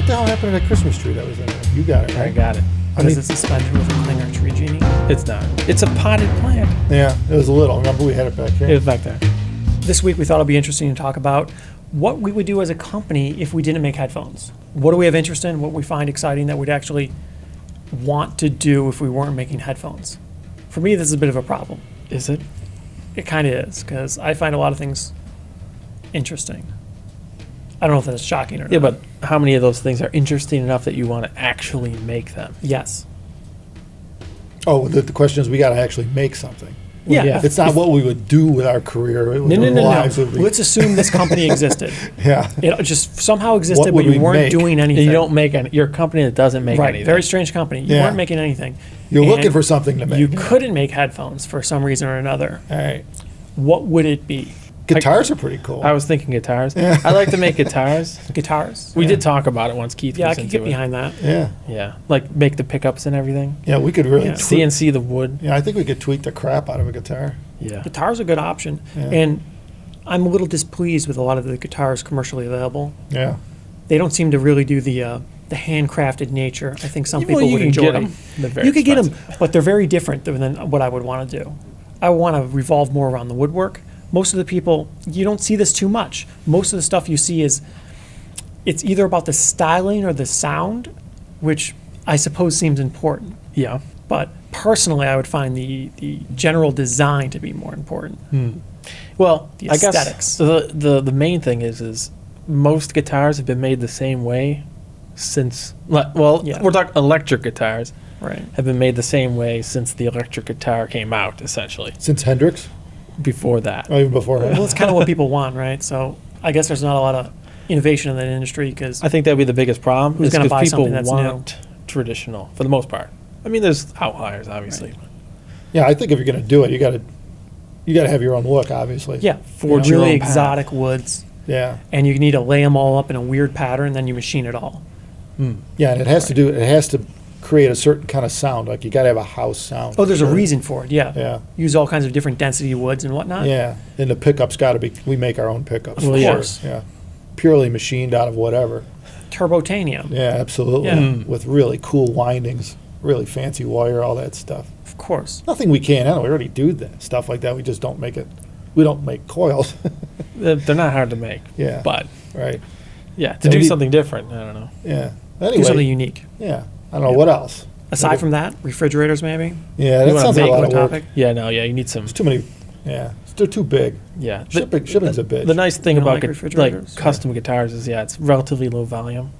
What the hell happened to that Christmas tree that was in there? You got it, right? I got it. What is it, suspended with a clinger tree genie? It's not. It's a potted plant. Yeah, it was a little. Remember we had it back here? It was back there. This week we thought it'd be interesting to talk about what we would do as a company if we didn't make headphones. What do we have interest in? What we find exciting that we'd actually want to do if we weren't making headphones? For me, this is a bit of a problem. Is it? It kind of is, because I find a lot of things interesting. I don't know if that's shocking or not. Yeah, but how many of those things are interesting enough that you want to actually make them? Yes. Oh, the question is we got to actually make something. Yeah. It's not what we would do with our career. No. Lives would be- Let's assume this company existed. Yeah. It just somehow existed, What but would you we weren't make? doing anything. And you don't make any. You're a company that doesn't make Right. anything. Very strange company. You Yeah. weren't making anything. You're looking And for something to make. You couldn't make headphones for some reason or another. All right. What would it be? Guitars are pretty cool. I was thinking guitars. Yeah. I like to make guitars. Guitars? We did talk about it once. Keith Yeah, I was can into get it. behind that. Yeah. Yeah, like make the pickups and everything. Yeah, we could really Yeah. CNC the wood. Yeah, I think we could tweak the crap out of a guitar. Yeah. Guitar's a good option. Yeah. And I'm a little displeased with a lot of the guitars commercially available. Yeah. They don't seem to really do the handcrafted nature. I think some Well, people you would can enjoy. get 'em. They're very You could get them, expensive. but they're very different than what I would want to do. I want to revolve more around the woodwork. Most of the people, you don't see this too much. Most of the stuff you see it's either about the styling or the sound, which I suppose seems important. Yeah. But personally, I would find the general design to be more important. Well, The I guess aesthetics. the main thing is most guitars have been made the same way since. Well, Yeah. we're talking electric guitars Right. have been made the same way since the electric guitar came out. Essentially, Since Hendrix, before that. or even before him. Well, it's kind of what people want, right? So I guess there's not a lot of innovation in that industry because I think that'd be the biggest problem. Who's is gonna 'cause buy people something that's want traditional for the most part. I mean, there's outliers, obviously. Yeah, I think if you're going to do it, you got to have your own look, obviously. yeah, Forge your really own path. exotic woods, Yeah. and you need to lay them all up in a weird pattern, then you machine it all. Yeah, and it has to create a certain kind of sound. Like you got to have a house sound. Oh, there's a Sure. reason for it. Yeah. Yeah. Use all kinds of different density woods and whatnot. Yeah, and the pickups got to be. We make our own pickups. Of for sure. course. Yeah, purely machined out of whatever. Turbotanium. Yeah, absolutely. Yeah. With really cool windings, really fancy wire, all that stuff. Of course. Nothing we can't handle. We already do that stuff like that. We just don't make it. We don't make coils. They're not hard to make. Yeah. But Right. yeah, to Yeah, do we- something different, I don't know. Yeah. Do something Anyway. unique. Yeah. I don't know what else. Aside from that, refrigerators maybe. Yeah, You that wanna sounds like a make lot a of work. topic. Yeah, no, yeah, you need some. It's too many. Yeah, they're too big. Yeah, Shipping's a bitch. The nice thing You don't about like like refrigerators? custom guitars is it's relatively low volume.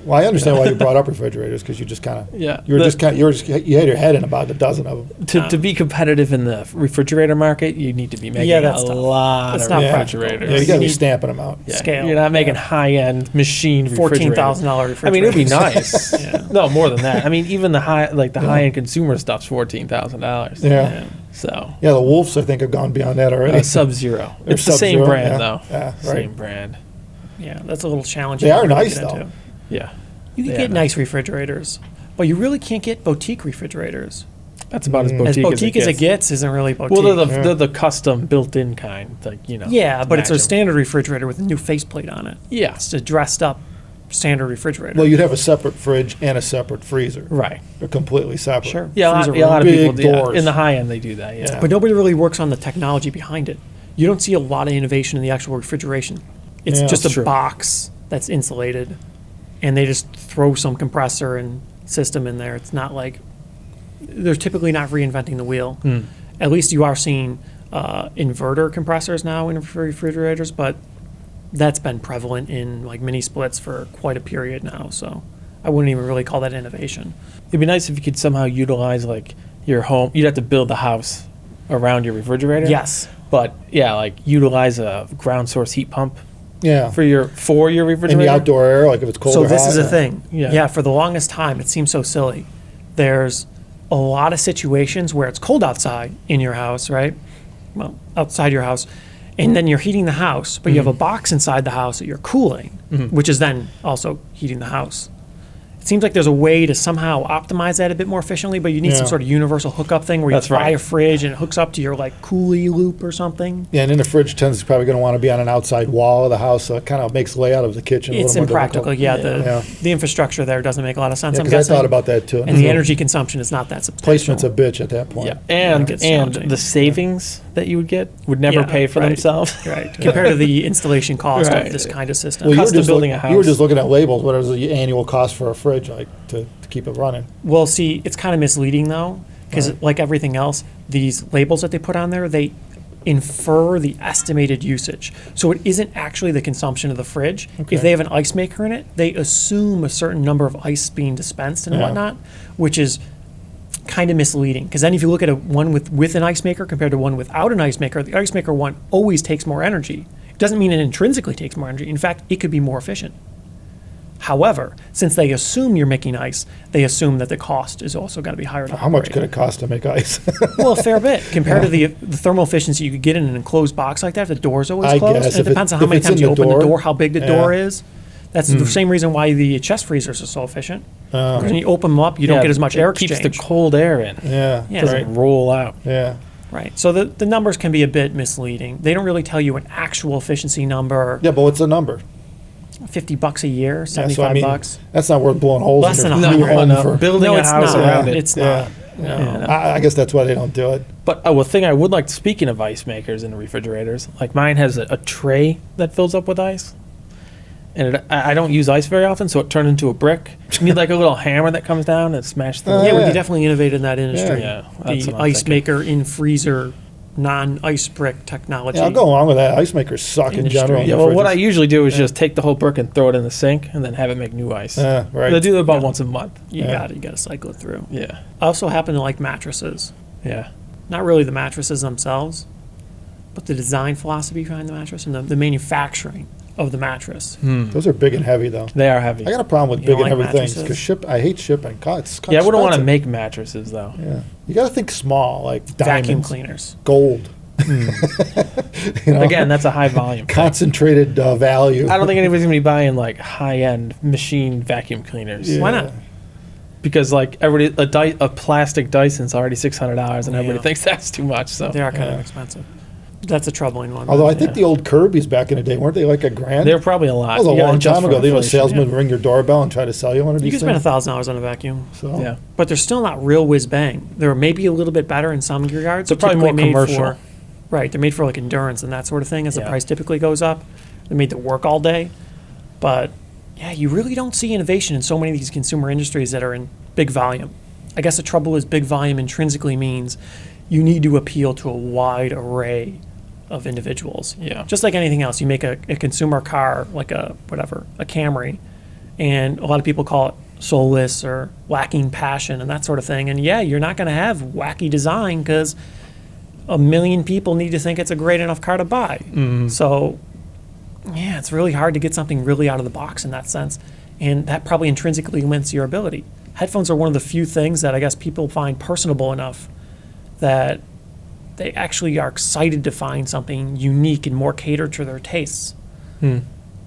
Well, I understand why you brought up refrigerators because you just kind of Yeah, you had your head in about a dozen of them. To be competitive in the refrigerator market, you need to be making that's a tough. lot That's of not refrigerators. Yeah, you got to be need stamping them out. Yeah, scale. You're not making Yeah. high-end machine $14,000 refrigerators. I mean, it'd be refrigerators. nice. Yeah. No, more than that. I mean, even the high-end consumer stuff's $14,000. Yeah. So Yeah, the Wolves I think have gone beyond that already. Sub-Zero. They're It's the same Sub-Zero, brand yeah. though. Yeah, right. Same brand. Yeah, that's a little challenging. They to are really nice get though. into. Yeah. You can They get are nice refrigerators, but you really can't get boutique refrigerators. That's about as Mm. boutique, As boutique as it gets. gets isn't really boutique. Well, Yeah. they're the custom built-in kind, like yeah, but it's a imagine. standard refrigerator with a new faceplate on it. Yeah. It's a dressed up standard refrigerator. Well, you'd have a separate fridge and a separate freezer. Right. They're completely separate. Sure. Yeah, Freezer a lot of room. people Big do. Yeah. doors. In the high end, they do that. Yeah. Yeah. But nobody really works on the technology behind it. You don't see a lot of innovation in the actual refrigeration. It's Yeah, just a that's true. box that's insulated, and they just throw some compressor and system in there. It's not like they're typically not reinventing the wheel. At least you are seeing inverter compressors now in refrigerators, but that's been prevalent in like mini splits for quite a period now. So I wouldn't even really call that innovation. It'd be nice if you could somehow utilize like your home. You'd have to build the house around your refrigerator. Yes. But yeah, like utilize a ground source heat pump Yeah. for your And refrigerator. the outdoor air, like if it's cold So or this hot. is the thing. Yeah. Yeah, for the longest time, it seems so silly. There's a lot of situations where it's cold outside in your house, right? Well, outside your house. And then you're heating the house, but you have a box inside the house that you're cooling, which is then also heating the house. It seems like there's a way to somehow optimize that a bit more efficiently, but you need some Yeah. sort of universal hookup thing where That's you buy right. a fridge and it hooks up to your like coolie loop or something. Yeah, and then the fridge tends probably going to want to be on an outside wall of the house, so it kind of makes layout of the kitchen a It's little more impractical. difficult. Yeah, Yeah. the infrastructure there doesn't make a lot of sense. Yeah, I'm 'cause I guessing. thought about that too. And the energy consumption is not that substantial. Placement's a bitch at that point. Yeah, and gets and challenging. the savings that you would get would never Yeah, pay for right. themselves. Right, compared to the installation cost Right. of this kind of system. Well, Cost of building a you were house. just looking at labels. What is the annual cost for a fridge, like to keep it running? Well, see, it's kind of misleading though, because Right. like everything else, these labels that they put on there, they infer the estimated usage. So it isn't actually the consumption of the fridge. Okay. If they have an ice maker in it, they assume a certain number of ice being dispensed and Yeah. whatnot, which is kind of misleading. Because then if you look at a one with an ice maker compared to one without an ice maker, the ice maker one always takes more energy. It doesn't mean it intrinsically takes more energy. In fact, it could be more efficient. However, since they assume you're making ice, they assume that the cost is also going to be higher. To How much operate. could it cost to make ice? Well, a fair bit compared to the thermal efficiency you could get in an enclosed box like that. If the door's always I closed, guess and if it it- depends on how if many it's times in you the open the door, door, how big the yeah. door is. That's the same reason why the chest freezers are so efficient. Because when you open them up, you don't get as much air It keeps exchange. the cold air in. Yeah, Yeah. Doesn't right. roll out. Yeah. Right. So the numbers can be a bit misleading. They don't really tell you an actual efficiency number. Yeah, but what's the number? $50 a year, Yeah, $75 so I mean, bucks. that's not worth blowing holes Less in than your $100. new home No, for. building No, a it's house not. around it. It's Yeah. not. No. I guess that's why they don't do it. But a thing I would like, speaking of ice makers and refrigerators, like mine has a tray that fills up with ice. And I don't use ice very often, so it turned into a brick. You need like a little hammer that comes down and smash the Yeah, we Yeah. could definitely innovate in that industry. Yeah, that's The what I'm ice thinking. maker in freezer, non-ice brick technology. Yeah, I'll go along with that. Ice makers suck in Industry. general. in Yeah, the well, what I fridges. usually do is just take the whole brick and throw it in the sink and then have it make new ice. Right. They do that about once a month. You Yeah. got to cycle it through. Yeah. I also happen to like mattresses. Yeah. Not really the mattresses themselves, but the design philosophy behind the mattress and the manufacturing of the mattress. Those are big and heavy, though. They are heavy. I got a problem with You big don't and like heavy things mattresses? because I hate shipping. God, it's Yeah, I wouldn't want to expensive. make mattresses though. Yeah, you got to think small, like Vacuum diamonds, cleaners. gold. You know? Again, that's a high volume. concentrated value. I don't think anybody's gonna be buying like high-end machine vacuum cleaners. Yeah. Why not? Because like everybody, a plastic Dyson's already $600, and everybody Yeah. thinks that's too much. So They are kind Yeah. of expensive. That's a troubling one. Although I think Yeah. the old Kirby's back in the day weren't they like $1,000? they're probably a lot. That was a You gotta long adjust time for ago. They have a inflation. salesman ring your doorbell and try to sell you one of you these can spend things. $1,000 on a vacuum, So Yeah. but they're still not real whiz bang. They're maybe a little bit better in some regards. They're probably typically more made commercial. For, right, they're made for like endurance and that sort of thing. As the Yeah. price typically goes up, they're made to work all day. But yeah, you really don't see innovation in so many of these consumer industries that are in big volume. I guess the trouble is big volume intrinsically means you need to appeal to a wide array of individuals. Yeah. Just like anything else, you make a consumer car like a Camry, and a lot of people call it soulless or lacking passion and that sort of thing. And yeah, you're not going to have wacky design because a million people need to think it's a great enough car to buy. So yeah, it's really hard to get something really out of the box in that sense, and that probably intrinsically limits your ability. Headphones are one of the few things that I guess people find personable enough that they actually are excited to find something unique and more catered to their tastes. You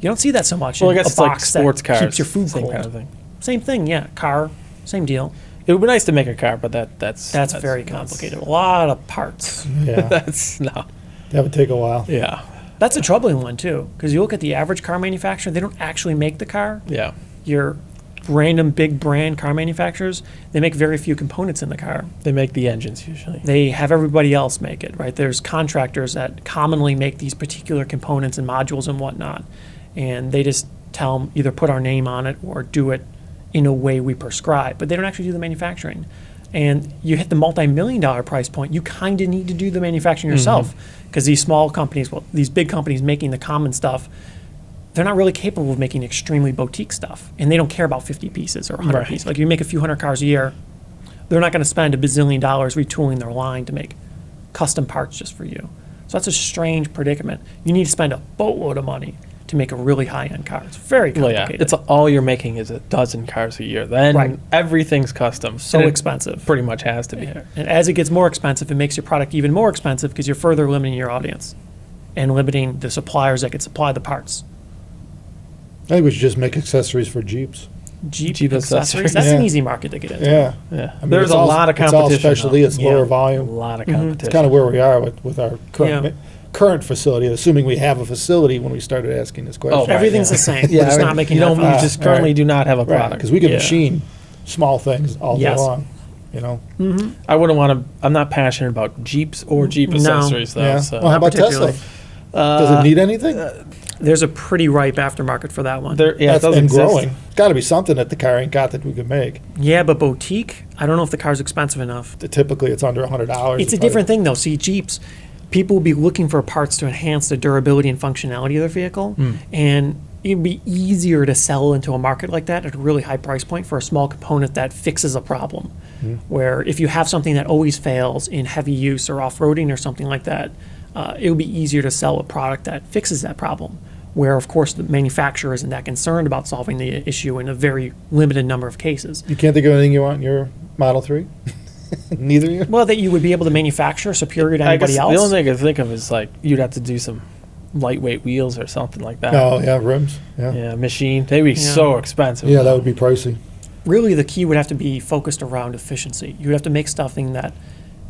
don't see that so much Well, I in guess a it's like box sports that cars. keeps your food same cold. kind of thing. Same thing, yeah. Car, same deal. It would be nice to make a car, but that's Very complicated. A lot of parts. yeah, That's no. that would take a while. Yeah. That's a troubling one too, because you look at the average car manufacturer, they don't actually make the car. Yeah. Your random big brand car manufacturers, they make very few components in the car. They make the engines usually. They have everybody else make it, right? There's contractors that commonly make these particular components and modules and whatnot, and they just tell them either put our name on it or do it in a way we prescribe, but they don't actually do the manufacturing. And you hit the multi-million-dollar price point, you kind of need to do the manufacturing yourself, because these small companies, well, these big companies making the common stuff, they're not really capable of making extremely boutique stuff, and they don't care about 50 pieces or 100 Right. pieces. Like you make a few hundred cars a year, they're not going to spend $1 bazillion retooling their line to make custom parts just for you. So that's a strange predicament. You need to spend a boatload of money to make a really high-end car. It's very Well, yeah. complicated. It's all you're making is a dozen cars a year. Then Right. everything's custom. so And it expensive. Pretty much has to be. And as it gets more expensive, it makes your product even more expensive because you're further limiting your audience and limiting the suppliers that could supply the parts. I think we should just make accessories for Jeeps. Jeep, Jeep accessories. accessories. That's an Yeah. easy market to get into. Yeah. Yeah. I mean, There's it's a all- lot of It's competition. all specialty, though. it's Yeah. lower A volume. lot of Mhm. competition. It's kind of where we are with our Yeah. current facility, assuming we have a facility when we started asking this question. right, Everything's yeah. the same. Yeah, We're just right. not making you don't. that You just Ah, currently right. do not have a Right, product. because we can Yeah. machine small things all day Yes. long, you know? Mm-hmm. I wouldn't want to. I'm not passionate about Jeeps or Jeep No. accessories though. Yeah. So. Well, how about Tesla? particularly. Does it need anything? There's a pretty ripe aftermarket for that one. There, yeah, it That's does and exist. growing. Got to be something that the car ain't got that we could make. Yeah, but boutique, I don't know if the car's expensive enough. Typically, it's under $100. It's a different thing, though. See, Jeeps, people will be looking for parts to enhance the durability and functionality of their vehicle, and it'd be easier to sell into a market like that at a really high price point for a small component that fixes a problem. Where if you have something that always fails in heavy use or off-roading or something like that, it would be easier to sell a product that fixes that problem. Where, of course, the manufacturer isn't that concerned about solving the issue in a very limited number of cases. You can't think of anything you want in your Model 3? Neither you? Well, that you would be able to manufacture superior to I guess anybody else. the only thing I can think of is like you'd have to do some lightweight wheels or something like that. Oh, yeah, rims. Yeah. Yeah, machine. They'd be Yeah. so expensive. Yeah, that would be pricey. Really, the key would have to be focused around efficiency. You would have to make something that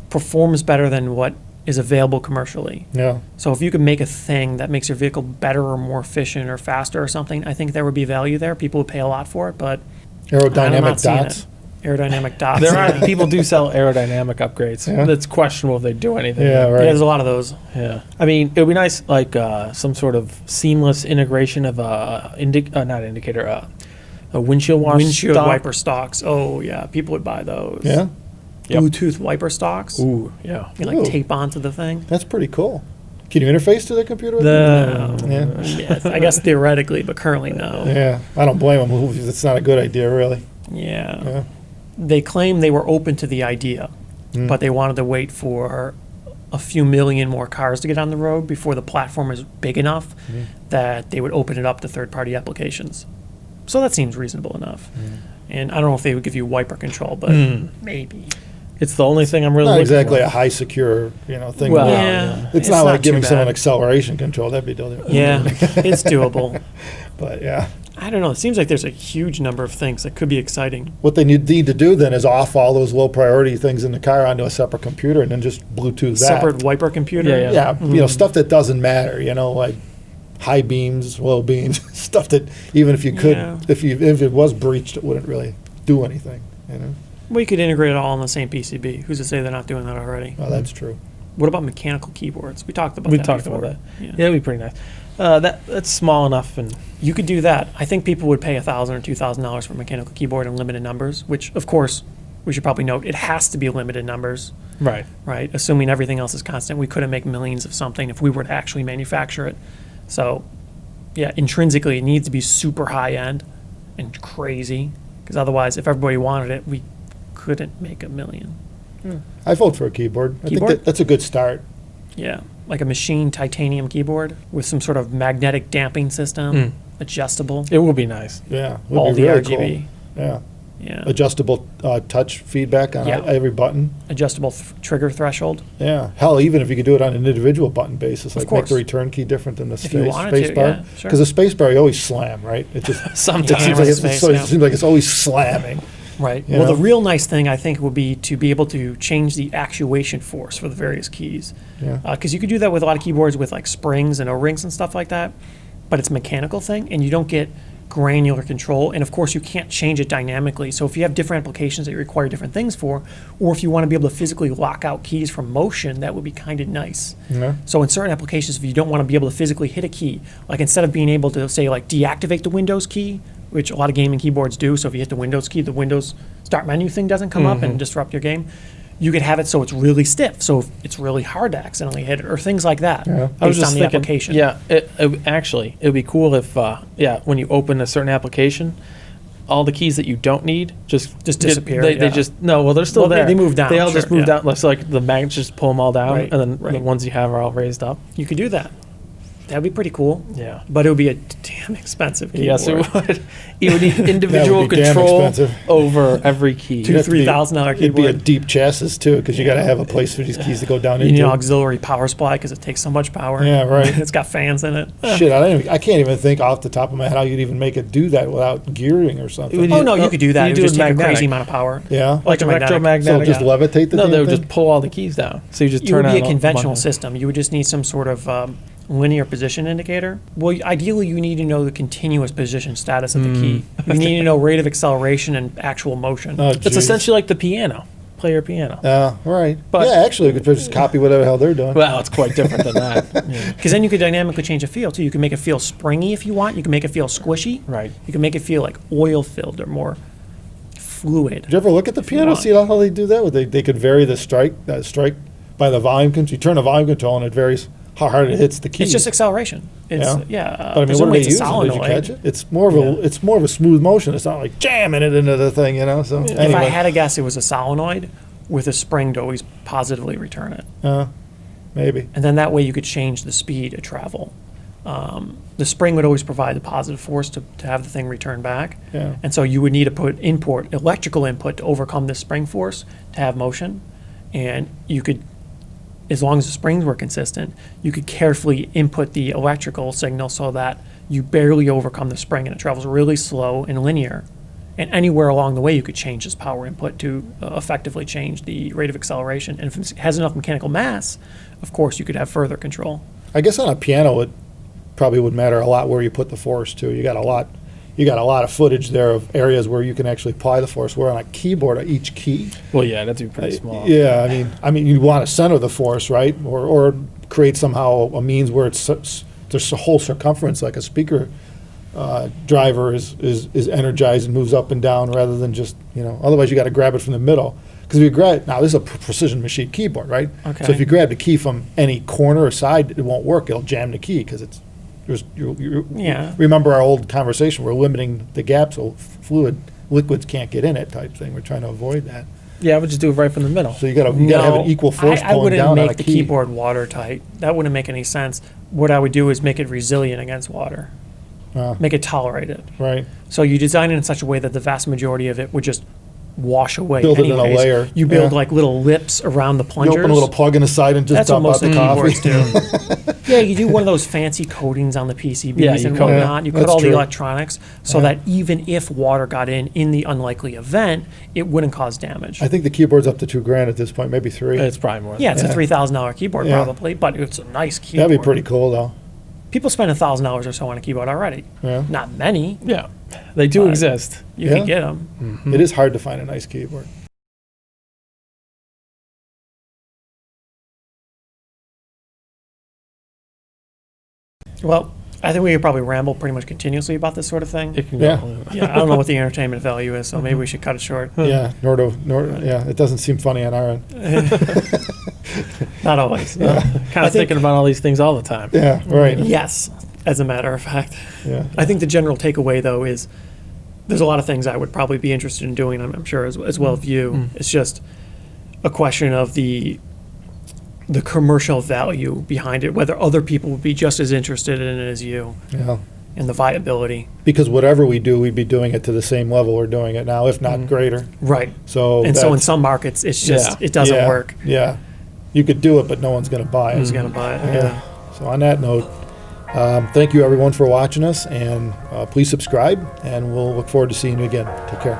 performs better than what is available commercially. Yeah. So if you could make a thing that makes your vehicle better or more efficient or faster or something, I think there would be value there. People would pay a lot for it, but I'm Aerodynamic not seeing dots. it. Aerodynamic dots. There yeah. are people do sell aerodynamic upgrades. Yeah. That's questionable if they do anything. Yeah, Yeah, right. there's a lot of those. Yeah. I mean, it would be nice, like some sort of seamless integration of not indicator, a windshield wash. Windshield stop. wiper stocks. Oh, yeah. People would buy those. Yeah, Yep. Bluetooth wiper stocks. Ooh, yeah. You like Ooh. tape onto the thing. that's pretty cool. Can you interface to the computer? with The Yeah. Yes, I guess theoretically, but currently no. it? Yeah, I don't blame them. It's not a good idea, really. Yeah. Yeah. They claim they were open to the idea, Mm. but they wanted to wait for a few million more cars to get on the road before the platform is big enough that they would open it up to third-party applications. So that seems reasonable enough. And I don't know if they would give you wiper control, but maybe. it's the only thing I'm really Not looking exactly for. a high secure, thing. Well, Yeah. It's not like too giving someone bad. acceleration control. That'd be different. Yeah, it's doable. But yeah, I don't know. It seems like there's a huge number of things that could be exciting. what they need to do then is off all those low priority things in the car onto a separate computer and then just Bluetooth that. Separate wiper computer. Yeah, yeah. Yeah, stuff that doesn't matter. Like high beams, low beams, stuff that even if you could, Yeah. if it was breached, it wouldn't really do anything. Well, you could integrate it all on the same PCB. Who's to say they're not doing that already? Well, that's true. What about mechanical keyboards? We talked about We that talked before. about that. Yeah. Yeah, it'd be pretty nice. That's small enough, and You could do that. I think people would pay $1,000 or $2,000 for a mechanical keyboard in limited numbers, which, of course, we should probably note, it has to be limited numbers, right. right? Assuming everything else is constant, we couldn't make millions of something if we were to actually manufacture it. So, yeah, intrinsically, it needs to be super high end and crazy, because otherwise, if everybody wanted it, we couldn't make a million. I vote for a keyboard. I think Keyboard? that's a good start. Yeah, like a machined titanium keyboard with some sort of magnetic damping system, adjustable, It would be nice. Yeah, would all be the really RGB. cool. Yeah, Yeah, adjustable touch feedback on Yeah. every button. adjustable trigger threshold. Yeah, hell, even if you could do it on an individual button basis, like make course. the return key different than the If you wanted space to, bar. yeah, sure. Because the space bar you always slam, right? It just Sometimes. it seems like it's, Space, so yeah. it seems like it's always slamming. Right. You Well, know? the real nice thing, I think, would be to be able to change the actuation force for the various keys. Yeah. Because you could do that with a lot of keyboards with like springs and O-rings and stuff like that, but it's a mechanical thing, and you don't get granular control. And of course, you can't change it dynamically. So if you have different applications that you require different things for, or if you want to be able to physically lock out keys from motion, that would be kind of nice. Yeah. So in certain applications, if you don't want to be able to physically hit a key, like instead of being able to say like deactivate the Windows key, which a lot of gaming keyboards do, so if you hit the Windows key, the Windows start menu thing doesn't come up and disrupt your game. You could have it so it's really stiff, so it's really hard to accidentally hit it, or things like that, Yeah. I was based just on the thinking, application. yeah, actually, it would be cool if, when you open a certain application, all the keys that you don't need just disappear, They yeah. just no, well, they're still Well, there. they move down, They all just sure, move yeah. down. It's like the magnets just pull them all down, Right, and then the right. ones you have are all raised up. You could do that. That'd be pretty cool. Yeah. But it would be a damn expensive keyboard. Yes, it would. You would need individual be damn control expensive. over every key. Two- $3,000 It'd be a keyboard. deep chassis too, because you got to have a place for these keys to go down You need an into. auxiliary power supply because it takes so much power. Yeah, right. It's got fans in it. Shit, I can't even think off the top of my head how you'd even make it do that without gearing or something. would Oh, no, you could do that. You It do would just it take a magnetic. crazy amount of power. Yeah. Like electromagnetic. So just levitate the No, damn they would thing? just pull all the keys down. So you just It turn would be on a conventional one- system. You would just need some sort of linear position indicator. Well, ideally, you need to know the continuous position status of the key. You need to know rate of acceleration and actual motion. Oh, It's geez. essentially like the piano. Play your piano. Right. But- yeah, actually, we could just copy whatever the hell they're doing. Well, it's quite different than that. Yeah. Because then you could dynamically change the feel too. You can make it feel springy if you want. You can make it feel squishy. Right. You can make it feel like oil filled or more fluid. Did you ever look at the you piano, want. see how they do that? Where they could vary the strike by the volume control. You turn the volume control and it varies how hard it hits the key. It's just acceleration. It's, Yeah. yeah. But I mean, what are presumably they it's a using? Did you solenoid. catch it? It's more of a smooth motion. It's not like jamming it into the thing, you know. So If anyway, I had to guess, it was a solenoid with a spring to always positively return it. maybe. And then that way you could change the speed of travel. The spring would always provide the positive force to have the thing return back. Yeah. And so you would need to put electrical input to overcome this spring force to have motion. And you could, as long as the springs were consistent, you could carefully input the electrical signal so that you barely overcome the spring and it travels really slow and linear. And anywhere along the way, you could change this power input to effectively change the rate of acceleration. And if it has enough mechanical mass, of course, you could have further control. I guess on a piano, it probably would matter a lot where you put the force too. You got a lot of footage there of areas where you can actually apply the force. Where on a keyboard, each key, Well, yeah, that'd be pretty small. yeah, I mean, you want to center the force, right, or create somehow a means where there's a whole circumference, like a speaker driver is energized and moves up and down rather than just, otherwise you got to grab it from the middle. Because if you grab, now this is a precision machine keyboard, right? Okay. So if you grab the key from any corner or side, it won't work. It'll jam the key because Yeah. remember our old conversation, we're limiting the gap so liquids can't get in it type thing. We're trying to avoid that. Yeah, I would just do it right from the middle. So you got to have an equal force I pulling wouldn't down on a make the key. keyboard watertight. That wouldn't make any sense. What I would do is make it resilient against water. Make it tolerate it. Right. So you design it in such a way that the vast majority of it would just wash away. Build it in a anyways. layer. You build Yeah. like little lips around the You plungers. open a little plug in the side and just That's what dump out most the of the coffee. keyboards do. Yeah, you do one of those fancy coatings on the PCBs Yeah, you and coat- whatnot. You Yeah, coat that's all the true. electronics so Yeah. that even if water got in the unlikely event, it wouldn't cause damage. I think the keyboard's up to $2,000 at this point, maybe $3,000. It's probably more. Yeah, it's Yeah. a $3,000 keyboard Yeah. probably, but it's a nice keyboard. That'd be pretty cool, though. People spend $1,000 or so on a keyboard already. Yeah. Not many. Yeah, they do But- exist. You Yeah. can get them. It is hard to find a nice keyboard. Well, I think we could probably ramble pretty much continuously about this sort of thing. It can Yeah. go. Yeah, I don't know what the entertainment value is, so maybe we should cut it short. Yeah, it doesn't seem funny on our end. Not always. Kind of thinking about all these things all the time. Yeah, right. Yes, as a matter of fact. Yeah. I think the general takeaway, though, is there's a lot of things I would probably be interested in doing, I'm sure, as well as you. It's just a question of the commercial value behind it, whether other people would be just as interested in it as you, Yeah. and the viability. Because whatever we do, we'd be doing it to the same level we're doing it now, if not greater. Right. So And so in that's- some markets, it's just, Yeah. it doesn't yeah, work. Yeah. You could do it, but no one's going to buy it. Who's going to buy it? Yeah. So on that note, thank you everyone for watching us, and please subscribe, and we'll look forward to seeing you again. Take care.